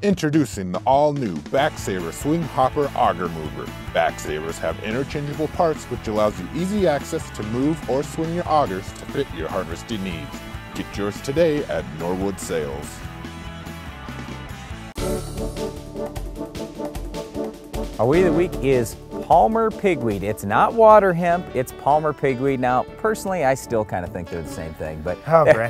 Introducing the all-new Backsaver Swing Hopper Auger Mover. Backsavers have interchangeable parts which allows you easy access to move or swing your augers to fit your harvesting needs. Get yours today at Norwood Sales. Our weed of the week is Palmer Pigweed. It's not water hemp, it's Palmer Pigweed. Now, personally, I still kind of think they're the same thing, but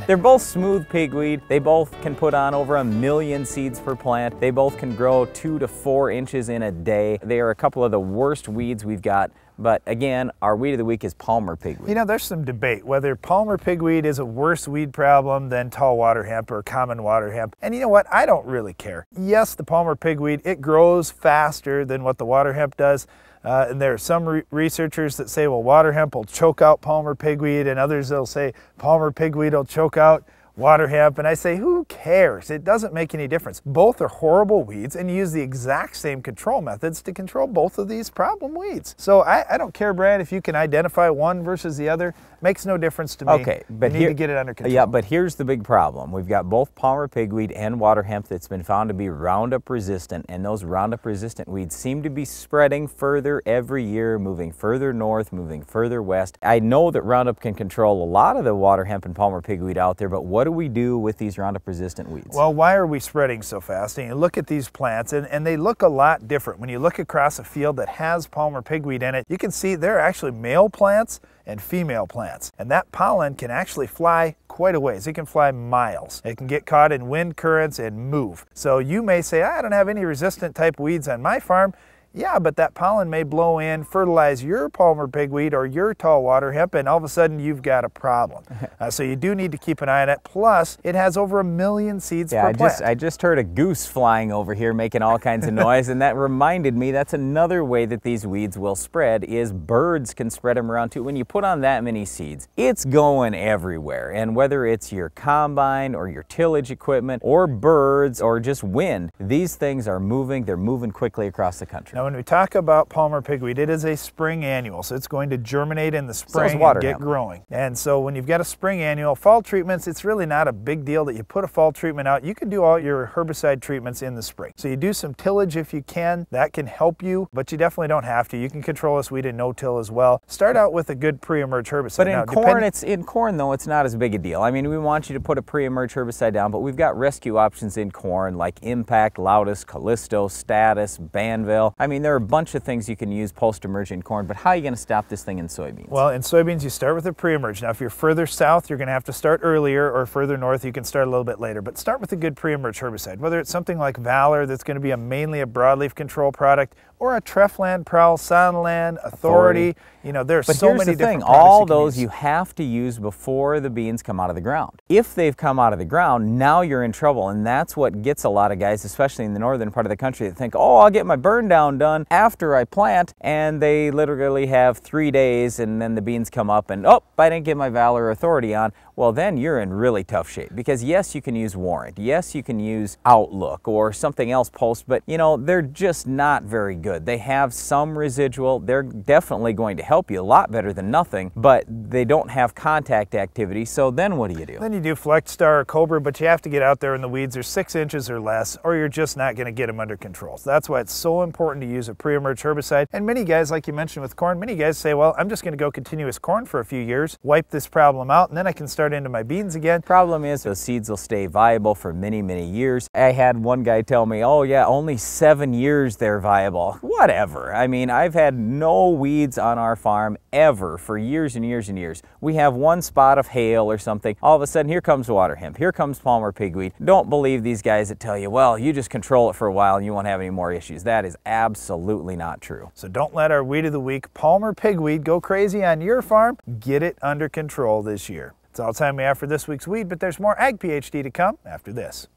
they're both smooth pigweed. They both can put on over 1 million seeds per plant. They both can grow 2 to 4 inches in a day. They are a couple of the worst weeds we've got. But again, our weed of the week is Palmer Pigweed. You know, there's some debate whether Palmer Pigweed is a worse weed problem than tall water hemp or common water hemp. And you know what? I don't really care. Yes, the Palmer Pigweed, it grows faster than what the water hemp does. And there are some researchers that say, well, water hemp will choke out Palmer Pigweed, and others will say Palmer Pigweed will choke out water hemp, and I say, who cares? It doesn't make any difference. Both are horrible weeds, and you use the exact same control methods to control both of these problem weeds. So I don't care, Brad, if you can identify one versus the other. Makes no difference to me. Okay, but you need to get it under control. Yeah, but here's the big problem. We've got both Palmer Pigweed and water hemp that's been found to be Roundup resistant, and those Roundup resistant weeds seem to be spreading further every year, moving further north, moving further west. I know that Roundup can control a lot of the water hemp and Palmer Pigweed out there, but what do we do with these Roundup resistant weeds? Well, why are we spreading so fast? And you look at these plants and they look a lot different. When you look across a field that has Palmer Pigweed in it, you can see there are actually male plants and female plants. And that pollen can actually fly quite a ways. It can fly miles. It can get caught in wind currents and move. So you may say, I don't have any resistant type weeds on my farm. Yeah, but that pollen may blow in, fertilize your Palmer Pigweed or your tall water hemp, and all of a sudden you've got a problem. So you do need to keep an eye on it. Plus, it has over 1 million seeds per plant. I just heard a goose flying over here making all kinds of noise, and that reminded me that's another way that these weeds will spread is birds can spread them around too. When you put on that many seeds, it's going everywhere. And whether it's your combine or your tillage equipment or birds or just wind, these things are moving. They're moving quickly across the country. Now, when we talk about Palmer Pigweed, it is a spring annual, so it's going to germinate in the spring and get growing. And so when you've got a spring annual, fall treatments, it's really not a big deal that you put a fall treatment out. You can do all your herbicide treatments in the spring. So you do some tillage if you can. That can help you, but you definitely don't have to. You can control this weed in no-till as well. Start out with a good pre-emerge herbicide. But in corn, though, it's not as big a deal. I mean, we want you to put a pre-emerge herbicide down, but we've got rescue options in corn like Impact, Laudis, Callisto, Status, Banvel. I mean, there are a bunch of things you can use post-emerge in corn, but how are you going to stop this thing in soybeans? Well, in soybeans, you start with a pre-emerge. Now, if you're further south, you're going to have to start earlier, or further north, you can start a little bit later. But start with a good pre-emerge herbicide, whether it's something like Valor that's going to be mainly a broadleaf control product, or a Treflan, Prowl, Sonalan, Authority. You know, there's so many different products. All those you have to use before the beans come out of the ground. If they've come out of the ground, now you're in trouble, and that's what gets a lot of guys, especially in the northern part of the country, that think, oh, I'll get my burn down done after I plant, and they literally have 3 days, and then the beans come up, and oh, I didn't get my Valor Authority on. Well, then you're in really tough shape, because yes, you can use Warrant, yes, you can use Outlook or something else post, but you know, they're just not very good. They have some residual. They're definitely going to help you a lot better than nothing, but they don't have contact activity. So then what do you do? Then you do Flexstar Cobra, but you have to get out there in the weeds. They're 6 inches or less, or you're just not going to get them under control. So that's why it's so important to use a pre-emerge herbicide. And many guys, like you mentioned with corn, many guys say, well, I'm just going to go continuous corn for a few years, wipe this problem out, and then I can start into my beans again. Problem is those seeds will stay viable for many, many years. I had one guy tell me, oh yeah, only 7 years they're viable. Whatever. I mean, I've had no weeds on our farm ever for years and years and years. We have one spot of hail or something. All of a sudden, here comes water hemp. Here comes Palmer Pigweed. Don't believe these guys that tell you, well, you just control it for a while and you won't have any more issues. That is absolutely not true. So don't let our weed of the week, Palmer Pigweed, go crazy on your farm. Get it under control this year. That's all the time we have for this week's weed, but there's more Ag PhD to come after this.